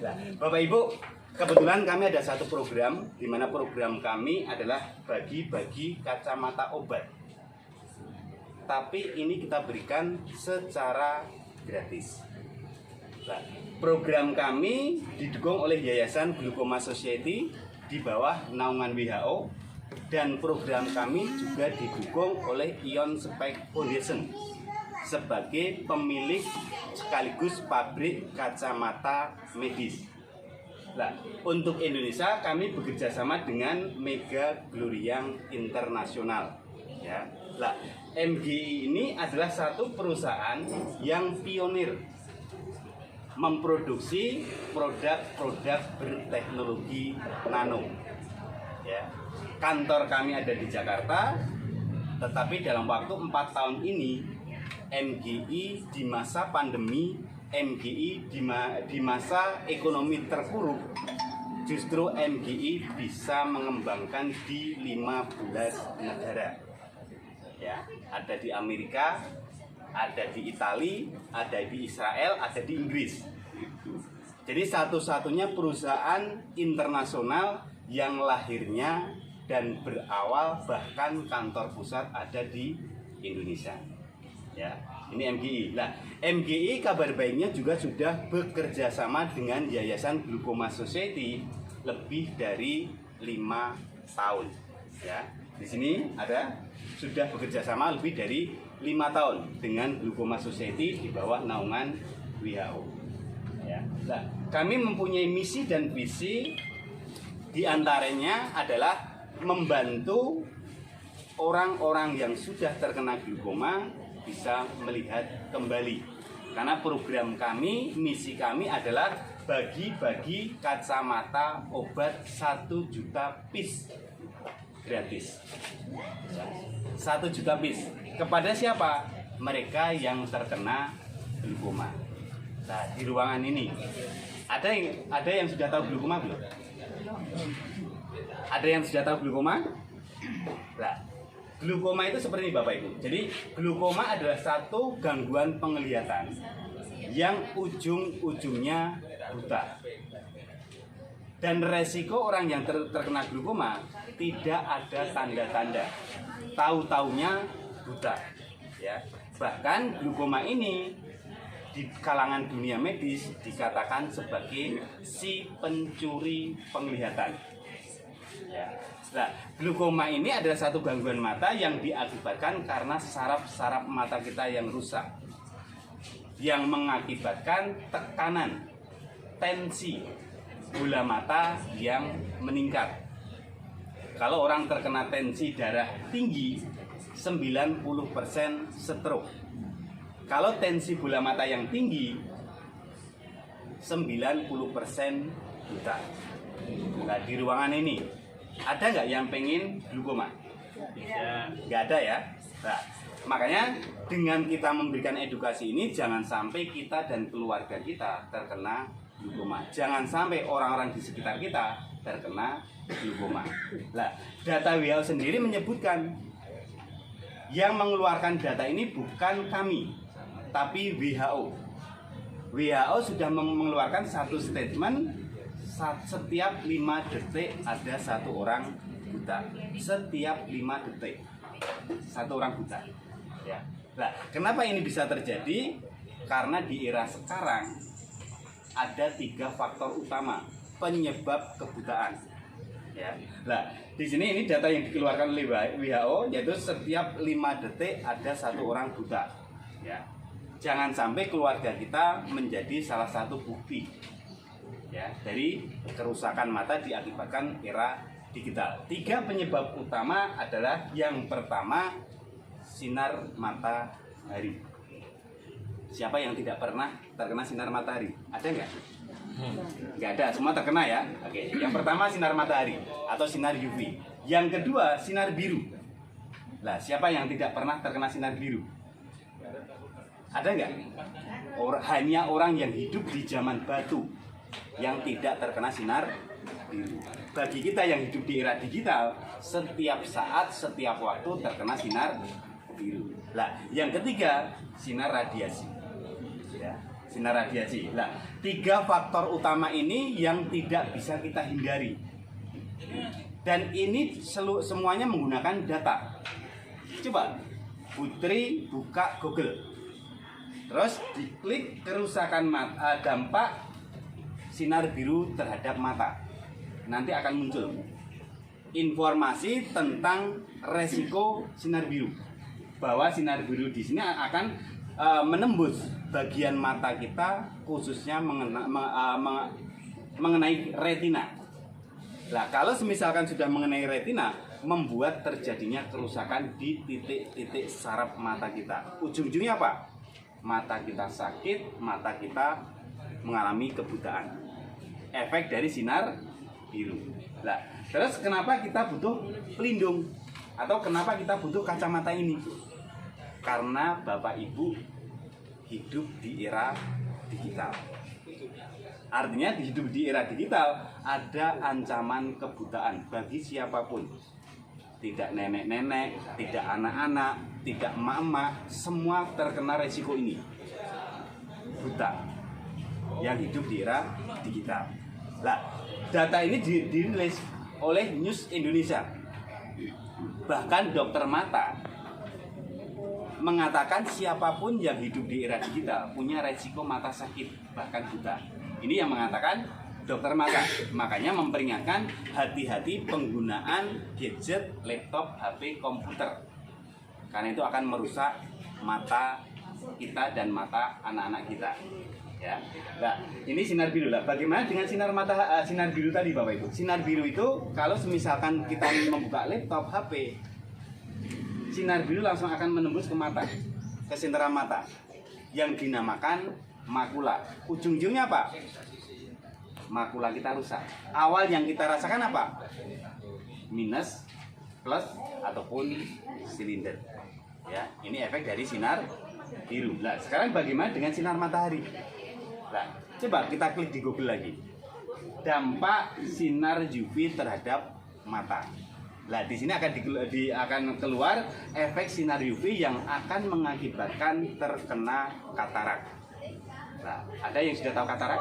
Nah, Bapak Ibu, kebetulan kami ada satu program, di mana program kami adalah bagi-bagi kacamata obat. Tapi ini kita berikan secara gratis. Nah, program kami didukung oleh Yayasan Glaucoma Society di bawah naungan WHO, dan program kami juga didukung oleh Ion Spec Foundation sebagai pemilik sekaligus pabrik kacamata medis. Nah, untuk Indonesia kami bekerja sama dengan Mega Gloriang Internasional. Ya, nah, MGI ini adalah satu perusahaan yang pionir memproduksi produk-produk berteknologi nano. Ya, kantor kami ada di Jakarta, tetapi dalam waktu 4 tahun ini MGI di masa pandemi, MGI di masa ekonomi terpuruk, justru MGI bisa mengembangkan di 15 negara. Ya, ada di Amerika, ada di Italia, ada di Israel, ada di Inggris. Jadi satu-satunya perusahaan internasional yang lahirnya dan berawal bahkan kantor pusat ada di Indonesia. Ya, ini MGI. Nah, MGI kabar baiknya juga sudah bekerja sama dengan Yayasan Glaucoma Society lebih dari 5 tahun. Ya, di sini ada sudah bekerja sama lebih dari 5 tahun dengan Glaucoma Society di bawah naungan WHO. Ya, nah, kami mempunyai misi dan visi, diantaranya adalah membantu orang-orang yang sudah terkena glaukoma bisa melihat kembali. Karena program kami, misi kami adalah bagi-bagi kacamata obat 1 juta piece gratis. 1 juta piece. Kepada siapa? Mereka yang terkena glaukoma. Nah, di ruangan ini ada yang sudah tahu glaukoma belum? Ada yang sudah tahu glaukoma? Nah, glaukoma itu seperti ini Bapak Ibu. Jadi glaukoma adalah satu gangguan penglihatan yang ujung-ujungnya buta. Dan resiko orang yang terkena glaukoma tidak ada tanda-tanda. Tahu-taunya buta. Ya. Bahkan glaukoma ini di kalangan dunia medis dikatakan sebagai si pencuri penglihatan. Ya. Nah, glaukoma ini adalah satu gangguan mata yang diakibatkan karena saraf-saraf mata kita yang rusak, yang mengakibatkan tekanan, tensi bola mata yang meningkat. Kalau orang terkena tensi darah tinggi, 90% stroke. Kalau tensi bola mata yang tinggi, 90% buta. Nah, di ruangan ini ada nggak yang pengen glaukoma? Ya, nggak ada ya. Nah, makanya dengan kita memberikan edukasi ini, jangan sampai kita dan keluarga kita terkena glaukoma. Jangan sampai orang-orang di sekitar kita terkena glaukoma. Nah, data WHO sendiri menyebutkan, yang mengeluarkan data ini bukan kami, tapi WHO. WHO sudah mengeluarkan satu statement, setiap 5 detik ada 1 orang buta. Setiap 5 detik 1 orang buta. Ya. Nah, kenapa ini bisa terjadi? Karena di era sekarang ada 3 faktor utama penyebab kebutaan. Ya. Nah, di sini ini data yang dikeluarkan oleh WHO, yaitu setiap 5 detik ada 1 orang buta. Ya. Jangan sampai keluarga kita menjadi salah satu bukti, ya, dari kerusakan mata diakibatkan era digital. 3 penyebab utama adalah, yang pertama, sinar matahari. Siapa yang tidak pernah terkena sinar matahari? Ada nggak? Nggak ada, semua terkena ya. Oke. Yang pertama sinar matahari atau sinar UV. Yang kedua sinar biru. Nah, siapa yang tidak pernah terkena sinar biru? Ada nggak? Hanya orang yang hidup di zaman batu yang tidak terkena sinar biru. Bagi kita yang hidup di era digital, setiap saat, setiap waktu terkena sinar biru. Nah, yang ketiga, sinar radiasi. Ya. sinar radiasi. Nah, 3 faktor utama ini yang tidak bisa kita hindari. Dan ini semuanya menggunakan data. Coba Putri buka Google, terus diklik kerusakan mata, dampak sinar biru terhadap mata. Nanti akan muncul informasi tentang resiko sinar biru, bahwa sinar biru di sini akan menembus bagian mata kita, khususnya mengenai retina. Nah, kalau misalkan sudah mengenai retina, membuat terjadinya kerusakan di titik-titik saraf mata kita. Ujung-ujungnya apa? Mata kita sakit, mata kita mengalami kebutaan. Efek dari sinar biru. Nah, terus kenapa kita butuh pelindung? Atau kenapa kita butuh kacamata ini? Karena Bapak Ibu hidup di era digital. Artinya hidup di era digital ada ancaman kebutaan bagi siapapun. Tidak nenek-nenek, tidak anak-anak, tidak emak-emak, semua terkena resiko ini. Buta yang hidup di era digital. Nah, data ini dirilis oleh News Indonesia. Bahkan dokter mata mengatakan siapapun yang hidup di era digital punya resiko mata sakit, bahkan buta. Ini yang mengatakan dokter mata. Makanya memperingatkan hati-hati penggunaan gadget, laptop, HP, komputer. Karena itu akan merusak mata kita dan mata anak-anak kita. Ya. Nah, ini sinar biru lah. Bagaimana dengan sinar biru tadi, Bapak Ibu? Sinar biru itu kalau misalkan kita membuka laptop, HP, sinar biru langsung akan menembus ke mata, ke sindera mata, yang dinamakan makula. Ujung-ujungnya apa? Makula kita rusak. Awal yang kita rasakan apa? Minus, plus, ataupun silinder. Ya, ini efek dari sinar biru. Nah, sekarang bagaimana dengan sinar matahari? Nah, coba kita klik di Google lagi. Dampak sinar UV terhadap mata. Nah, di sini akan keluar efek sinar UV yang akan mengakibatkan terkena katarak. Nah, ada yang sudah tahu katarak?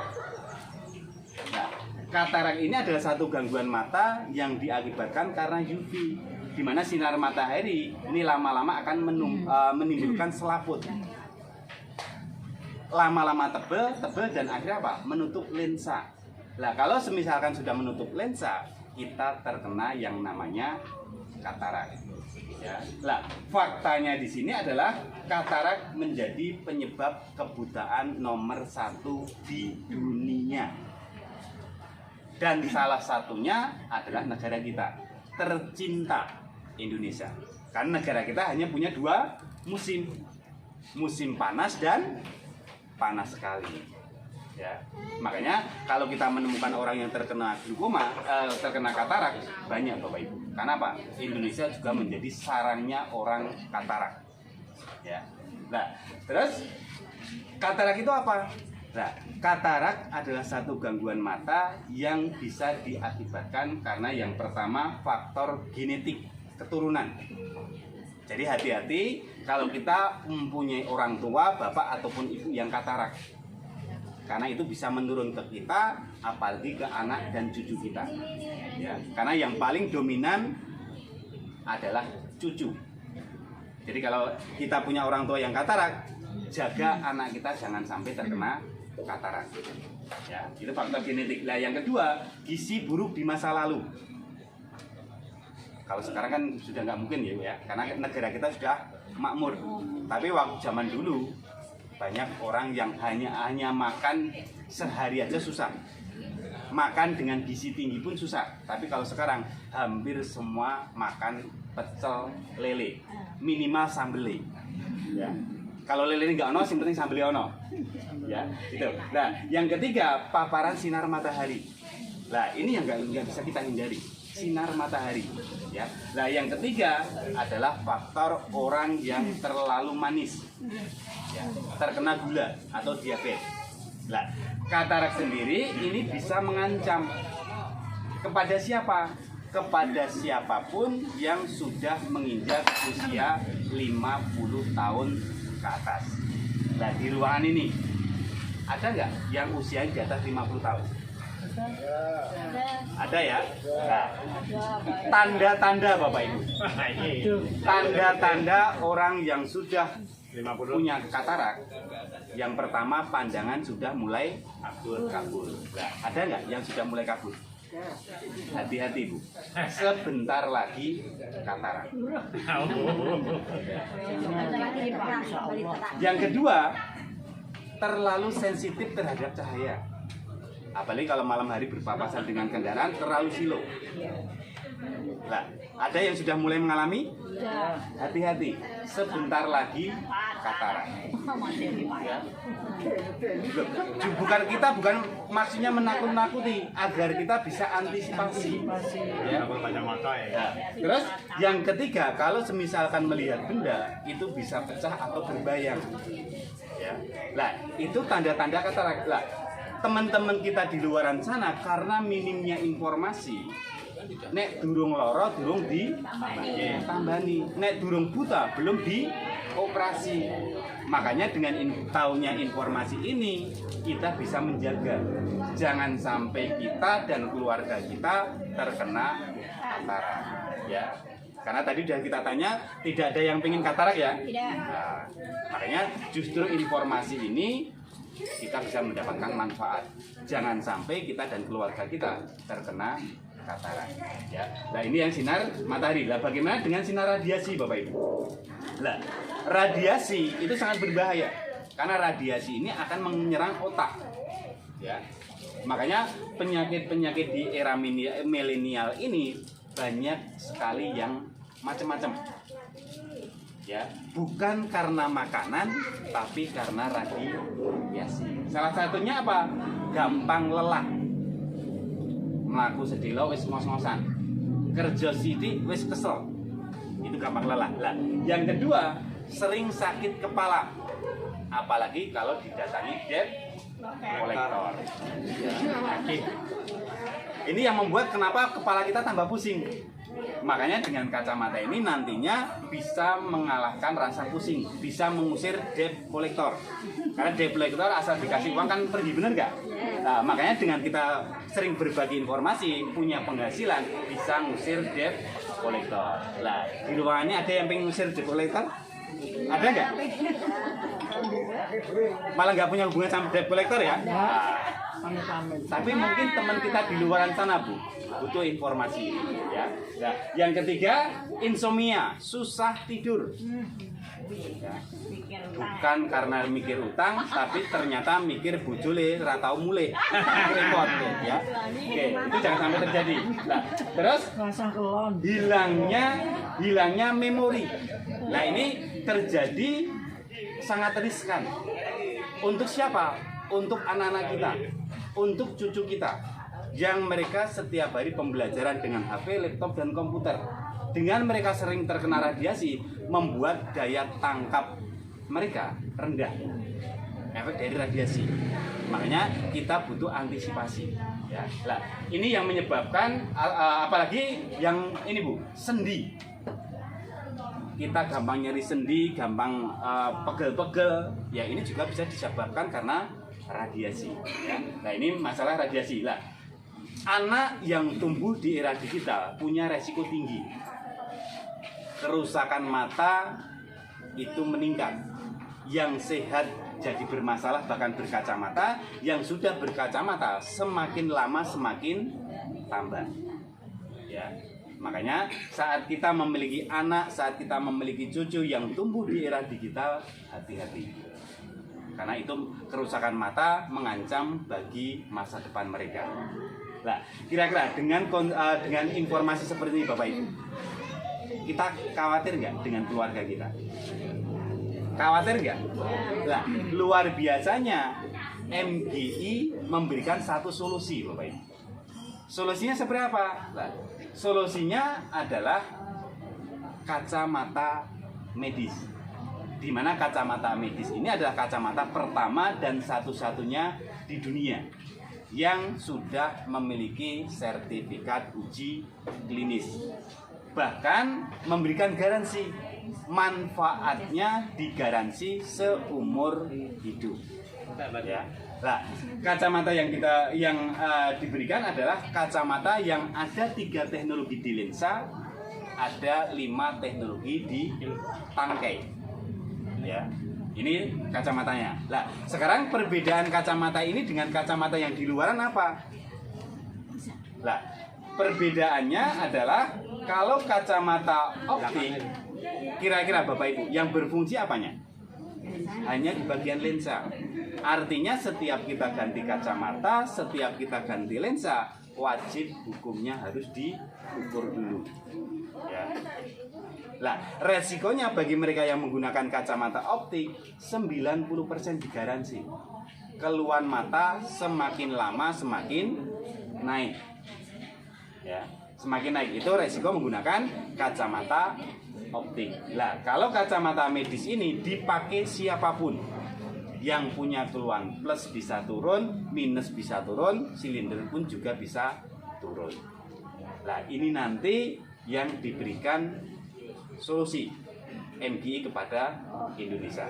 Nah, katarak ini adalah satu gangguan mata yang diakibatkan karena UV, di mana sinar matahari ini lama-lama akan menimbulkan selaput. Lama-lama tebel dan akhirnya apa? Menutup lensa. Nah, kalau misalkan sudah menutup lensa, kita terkena yang namanya katarak. Ya. Nah, faktanya di sini adalah katarak menjadi penyebab kebutaan nomor 1 di dunia. Dan salah satunya adalah negara kita tercinta, Indonesia. Karena negara kita hanya punya 2 musim. Musim panas dan panas sekali. Ya. Makanya kalau kita menemukan orang yang terkena glaukoma, terkena katarak, banyak Bapak Ibu. Karena apa? Indonesia juga menjadi sarangnya orang katarak. Ya. Nah, terus katarak itu apa? Nah, katarak adalah satu gangguan mata yang bisa diakibatkan karena yang pertama faktor genetik, keturunan. Jadi hati-hati kalau kita mempunyai orang tua, bapak ataupun ibu yang katarak. Karena itu bisa menurun ke kita, apalagi ke anak dan cucu kita. Ya, karena yang paling dominan adalah cucu. Jadi kalau kita punya orang tua yang katarak, jaga anak kita jangan sampai terkena katarak. Ya, itu faktor genetik. Nah, yang kedua, gizi buruk di masa lalu. Kalau sekarang kan sudah nggak mungkin ya, karena negara kita sudah makmur. Tapi waktu zaman dulu banyak orang yang hanya makan sehari aja susah. Makan dengan gizi tinggi pun susah. Tapi kalau sekarang hampir semua makan pecel lele, minimal sambele. Ya. Kalau lele nggak ono, yang penting sambele ono. Ya, itu. Nah, yang ketiga paparan sinar matahari. Nah, ini yang nggak bisa kita hindari. Sinar matahari, ya. Nah, yang ketiga adalah faktor orang yang terlalu manis, ya, terkena gula atau diabetes. Nah, katarak sendiri ini bisa mengancam kepada siapa? Kepada siapapun yang sudah menginjak usia 50 tahun ke atas. Nah, di ruangan ini Ada nggak yang usia di atas 50 tahun? Ada ya? Nah, tanda-tanda Bapak Ibu. Tanda-tanda orang yang sudah punya katarak. Yang pertama, pandangan sudah mulai kabur. Nah, ada nggak yang sudah mulai kabur? Hati-hati Bu, sebentar lagi katarak. Yang kedua, terlalu sensitif terhadap cahaya. Apalagi kalau malam hari berpapasan dengan kendaraan, terlalu silau. Nah, ada yang sudah mulai mengalami? Hati-hati, sebentar lagi katarak. Ya. Bukan maksudnya menakut-nakuti, agar kita bisa antisipasi. Ya. Nah, terus yang ketiga, kalau semisalkan melihat benda itu bisa pecah atau berbayang. Ya. Nah, itu tanda-tanda katarak. Nah, teman-teman kita di luaran sana karena minimnya informasi, nek durung loro durung ditambani, nek durung buta belum dioperasi. Makanya dengan tahunya informasi ini kita bisa menjaga jangan sampai kita dan keluarga kita terkena katarak, ya. Karena tadi sudah kita tanya, tidak ada yang pengen katarak ya. Nah, makanya justru informasi ini kita bisa mendapatkan manfaat. Jangan sampai kita dan keluarga kita terkena katarak. Ya. Nah, ini yang sinar matahari. Lah, bagaimana dengan sinar radiasi, Bapak Ibu? Lah, radiasi itu sangat berbahaya karena radiasi ini akan menyerang otak. Ya. Makanya penyakit-penyakit di era milenial ini banyak sekali yang macam-macam. Ya, bukan karena makanan tapi karena radiasi. Salah satunya apa? Gampang lelah. Mlaku sedilo wis ngos-ngosan. Kerja sithik wis kesel. Itu gampang lelah. Lah, yang kedua, sering sakit kepala. Apalagi kalau didatangi debt collector. Ya. Ini yang membuat kenapa kepala kita tambah pusing. Makanya dengan kacamata ini nantinya bisa mengalahkan rasa pusing, bisa mengusir debt collector. Karena debt collector asal dikasih uang kan pergi, bener nggak? Nah, makanya dengan kita sering berbagi informasi, punya penghasilan, bisa ngusir debt collector. Nah, di ruangannya ada yang pengen ngusir debt collector? Ada nggak? Malah nggak punya hubungan sama debt collector ya? Nah, tapi mungkin teman kita di luaran sana Bu butuh informasi ya. Nah, yang ketiga, insomnia, susah tidur. Ya. Bukan karena mikir utang, tapi ternyata mikir bojole ra tau mulih. Repot ya. Oke, itu jangan sampai terjadi. Nah, terus hilangnya memori. Nah, ini terjadi sangat riskan. Untuk siapa? Untuk anak-anak kita, untuk cucu kita, yang mereka setiap hari pembelajaran dengan HP, laptop, dan komputer. Dengan mereka sering terkena radiasi, membuat daya tangkap mereka rendah. Efek dari radiasi. Makanya kita butuh antisipasi. Ya. Nah, ini yang menyebabkan, apalagi yang ini Bu, sendi. Kita gampang nyeri sendi, gampang pegel-pegel. Ya, ini juga bisa disebabkan karena radiasi. Ya. Nah, ini masalah radiasi. Lah, anak yang tumbuh di era digital punya resiko tinggi. Kerusakan mata itu meningkat. Yang sehat jadi bermasalah bahkan berkacamata. Yang sudah berkacamata semakin lama semakin tambah. Ya. Makanya saat kita memiliki anak, saat kita memiliki cucu yang tumbuh di era digital, hati-hati. Karena itu kerusakan mata mengancam bagi masa depan mereka. Nah, kira-kira dengan informasi seperti ini Bapak Ibu, kita khawatir nggak dengan keluarga kita? Khawatir nggak? Nah, luar biasanya MGI memberikan satu solusi Bapak Ibu. Solusinya seperti apa? Nah, solusinya adalah kacamata medis. Di mana kacamata medis ini adalah kacamata pertama dan satu-satunya di dunia yang sudah memiliki sertifikat uji klinis. Bahkan memberikan garansi, manfaatnya digaransi seumur hidup. Ya. Nah, kacamata yang diberikan adalah kacamata yang ada 3 teknologi di lensa, ada 5 teknologi di tangkai. Ya. Ini kacamatanya. Nah, sekarang perbedaan kacamata ini dengan kacamata yang di luaran apa? Nah, perbedaannya adalah kalau kacamata optik, kira-kira Bapak Ibu, yang berfungsi apanya? Hanya di bagian lensa. Artinya setiap kita ganti kacamata, setiap kita ganti lensa, wajib hukumnya harus diukur dulu. Ya. Nah, resikonya bagi mereka yang menggunakan kacamata optik 90% digaransi. Keluhan mata semakin lama semakin naik. Ya, semakin naik itu resiko menggunakan kacamata optik. Nah, kalau kacamata medis ini dipakai siapapun, yang punya keluhan plus bisa turun, minus bisa turun, silinder pun juga bisa turun. Nah, ini nanti yang diberikan solusi MGI kepada Indonesia.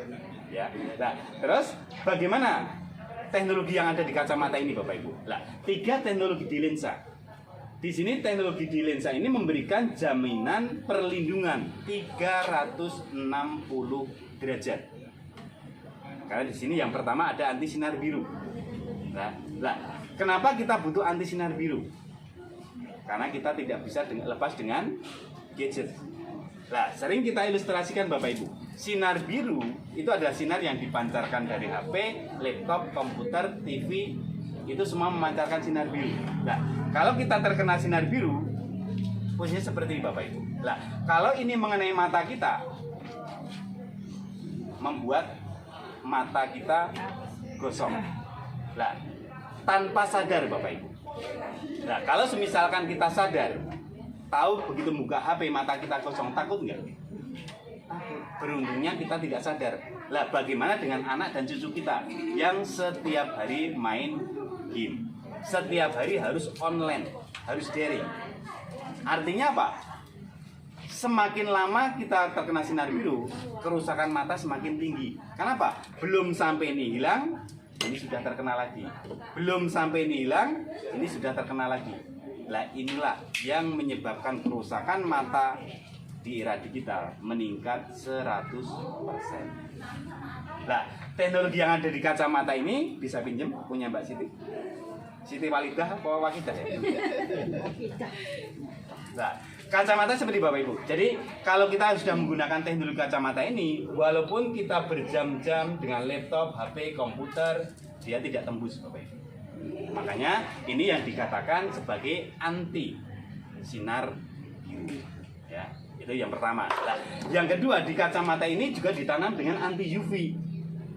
Ya. Nah, terus bagaimana teknologi yang ada di kacamata ini, Bapak Ibu? Nah, 3 teknologi di lensa. Di sini teknologi di lensa ini memberikan jaminan perlindungan 360 derajat. Karena di sini yang pertama ada anti sinar biru. Nah, kenapa kita butuh anti sinar biru? Karena kita tidak bisa lepas dengan gadget. Nah, sering kita ilustrasikan Bapak Ibu. Sinar biru itu adalah sinar yang dipancarkan dari HP, laptop, komputer, TV. Itu semua memancarkan sinar biru. Nah, kalau kita terkena sinar biru, posisinya seperti ini Bapak Ibu. Nah, kalau ini mengenai mata kita, membuat mata kita gosong. Nah, tanpa sadar Bapak Ibu. Nah, kalau misalkan kita sadar, tahu begitu buka HP mata kita kosong, takut nggak? Beruntungnya kita tidak sadar. Lah, bagaimana dengan anak dan cucu kita yang setiap hari main game, setiap hari harus online, harus daring? Artinya apa? Semakin lama kita terkena sinar biru, kerusakan mata semakin tinggi. Kenapa? Belum sampai ini hilang, ini sudah terkena lagi. Belum sampai ini hilang, ini sudah terkena lagi. Nah, inilah yang menyebabkan kerusakan mata di era digital meningkat 100%. Nah, teknologi yang ada di kacamata ini bisa pinjam punya Mbak Siti. Siti Walidah apa Wakidah ya? Nah, kacamata seperti Bapak Ibu. Jadi kalau kita sudah menggunakan teknologi kacamata ini, walaupun kita berjam-jam dengan laptop, HP, komputer, dia tidak tembus Bapak Ibu. Makanya ini yang dikatakan sebagai anti sinar biru. Ya, itu yang pertama. Nah, yang kedua, di kacamata ini juga ditanam dengan anti UV,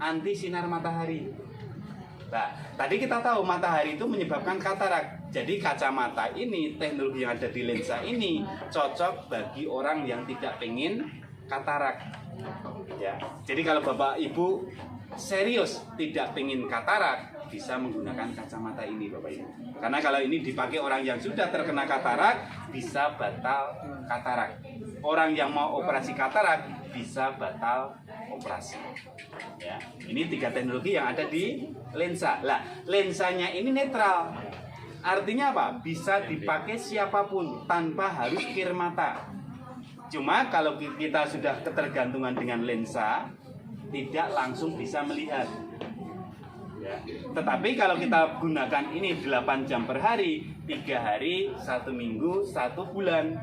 anti sinar matahari. Nah, tadi kita tahu matahari itu menyebabkan katarak. Jadi kacamata ini, teknologi yang ada di lensa ini cocok bagi orang yang tidak pengen katarak. Ya. Jadi kalau Bapak Ibu serius tidak pengen katarak, bisa menggunakan kacamata ini Bapak Ibu. Karena kalau ini dipakai orang yang sudah terkena katarak, bisa batal katarak. Orang yang mau operasi katarak bisa batal operasi. Ya, ini 3 teknologi yang ada di lensa. Lah, lensanya ini netral. Artinya apa? Bisa dipakai siapapun tanpa harus kir mata. Cuma kalau kita sudah ketergantungan dengan lensa, tidak langsung bisa melihat. Ya. Tetapi kalau kita gunakan ini 8 jam per hari, 3 hari, 1 minggu, 1 bulan,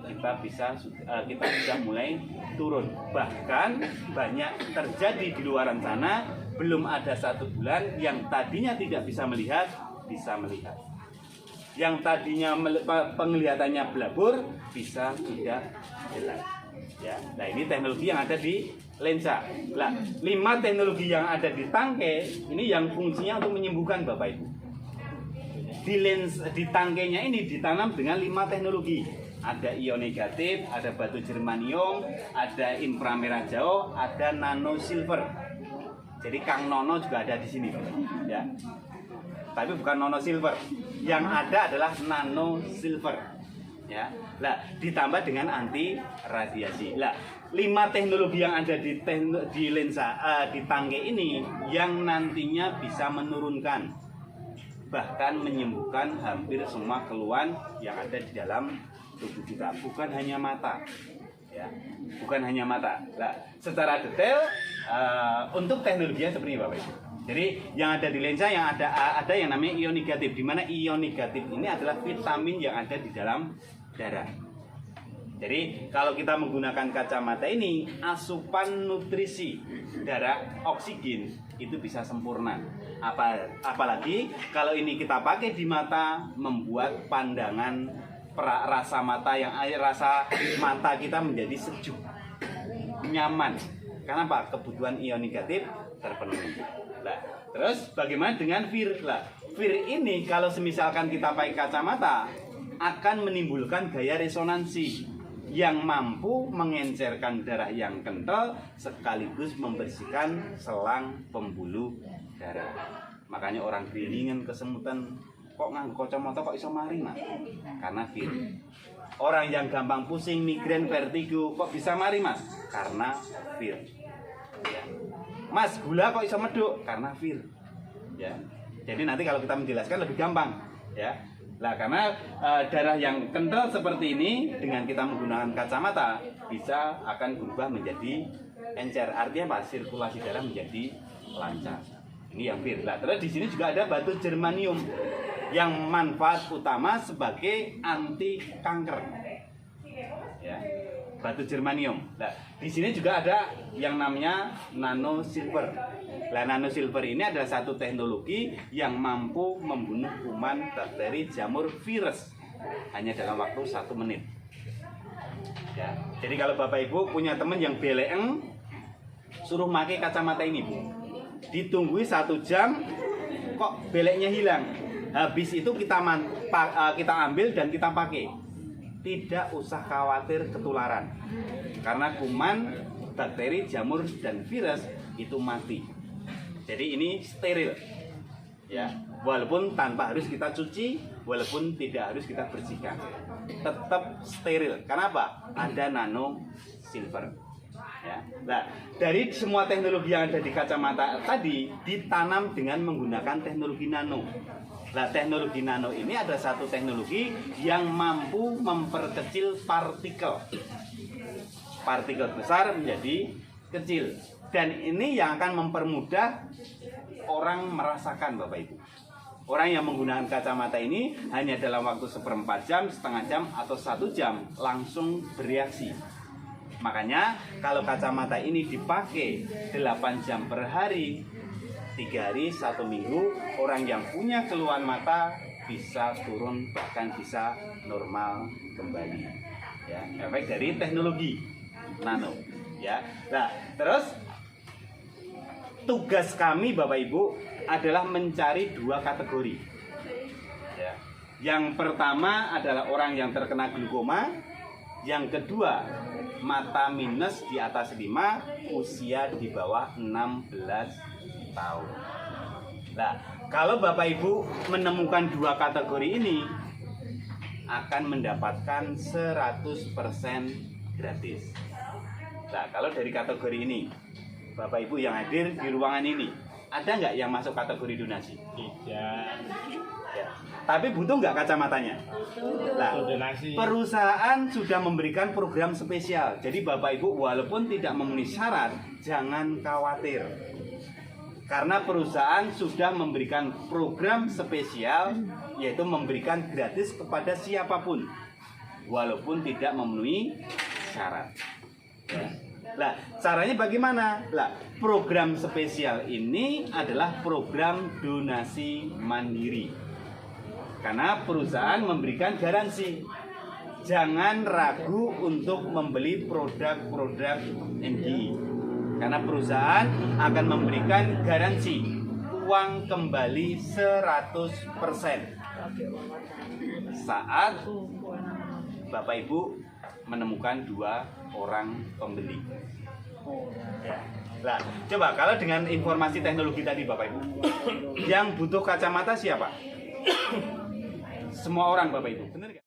kita bisa mulai turun. Bahkan banyak terjadi di luaran sana, belum ada 1 bulan yang tadinya tidak bisa melihat, bisa melihat. Yang tadinya penglihatannya blabur, bisa tidak jelas. Ya, nah ini teknologi yang ada di lensa. Nah, 5 teknologi yang ada di tangkai ini yang fungsinya untuk menyembuhkan Bapak Ibu. Di tangkainya ini ditanam dengan 5 teknologi. Ada ion negatif, ada batu germanium, ada inframerah jauh, ada nano silver. Jadi Kang Nono juga ada di sini, Bapak. Ya. Tapi bukan nano silver. Yang ada adalah nano silver. Ya. Nah, ditambah dengan anti radiasi. Nah, 5 teknologi yang ada di lensa di tangke ini yang nantinya bisa menurunkan bahkan menyembuhkan hampir semua keluhan yang ada di dalam tubuh kita, bukan hanya mata ya, bukan hanya mata. Nah, secara detail untuk teknologinya seperti ini Bapak Ibu. Jadi yang ada di lensa yang ada yang namanya ion negatif, di mana ion negatif ini adalah vitamin yang ada di dalam darah. Jadi kalau kita menggunakan kacamata ini, asupan nutrisi darah oksigen itu bisa sempurna. Apalagi kalau ini kita pakai di mata, membuat pandangan rasa mata kita menjadi sejuk, nyaman. Karena apa? Kebutuhan ion negatif terpenuhi. Nah, terus bagaimana dengan VIR? Nah, VIR ini kalau semisalkan kita pakai kacamata akan menimbulkan gaya resonansi yang mampu mengencerkan darah yang kental sekaligus membersihkan selang pembuluh darah. Makanya orang kelingan, kesemutan, kok nganggo kacamata kok iso mari, Mas? Karena VIR. Orang yang gampang pusing, migrain, vertigo, kok bisa mari, Mas? Karena VIR. Ya. Mas, gula kok iso meduk? Karena VIR. Ya. Jadi nanti kalau kita menjelaskan lebih gampang, ya. Nah, karena darah yang kental seperti ini dengan kita menggunakan kacamata bisa akan berubah menjadi encer. Artinya apa? Sirkulasi darah menjadi lancar. Ini yang VIR. Nah, terus di sini juga ada batu germanium yang manfaat utama sebagai anti kanker. Ya. Batu germanium. Nah, di sini juga ada yang namanya nano silver. Nah, nano silver ini adalah satu teknologi yang mampu membunuh kuman, bakteri, jamur, virus hanya dalam waktu 1 menit. Ya. Jadi kalau Bapak Ibu punya teman yang beleeng, suruh pakai kacamata ini, Bu. Ditunggu 1 jam, kok beleknya hilang. Habis itu kita ambil dan kita pakai. Tidak usah khawatir ketularan, karena kuman, bakteri, jamur, dan virus itu mati. Jadi ini steril, ya. Walaupun tanpa harus kita cuci, walaupun tidak harus kita bersihkan, tetap steril. Kenapa? Ada nano silver. Ya. Nah, dari semua teknologi yang ada di kacamata tadi ditanam dengan menggunakan teknologi nano. Nah, teknologi nano ini adalah satu teknologi yang mampu memperkecil partikel besar menjadi kecil, dan ini yang akan mempermudah orang merasakan, Bapak Ibu. Orang yang menggunakan kacamata ini hanya dalam waktu 1/4 jam, setengah jam, atau 1 jam langsung bereaksi. Makanya kalau kacamata ini dipakai 8 jam per hari, 3 hari, 1 minggu, orang yang punya keluhan mata bisa turun, bahkan bisa normal kembali. Ya, efek dari teknologi nano. Ya, nah terus tugas kami Bapak Ibu adalah mencari 2 kategori. Ya. Yang pertama adalah orang yang terkena glaukoma, yang kedua mata minus di atas 5, usia di bawah 16 tahun. Nah, kalau Bapak Ibu menemukan 2 kategori ini akan mendapatkan 100% gratis. Nah, kalau dari kategori ini, Bapak Ibu yang hadir di ruangan ini, ada nggak yang masuk kategori donasi? Tidak. Ya. Tapi butuh nggak kacamatanya? Nah, perusahaan sudah memberikan program spesial. Jadi Bapak Ibu walaupun tidak memenuhi syarat, jangan khawatir. Karena perusahaan sudah memberikan program spesial, yaitu memberikan gratis kepada siapapun, walaupun tidak memenuhi syarat. Ya. Nah, caranya bagaimana? Nah, program spesial ini adalah program donasi mandiri. Karena perusahaan memberikan garansi. Jangan ragu untuk membeli produk-produk MGI. Karena perusahaan akan memberikan garansi uang kembali 100% saat Bapak Ibu menemukan 2 orang pembeli. Ya. Nah, coba kalau dengan informasi teknologi tadi Bapak Ibu, yang butuh kacamata siapa? Semua orang Bapak Ibu, benar nggak?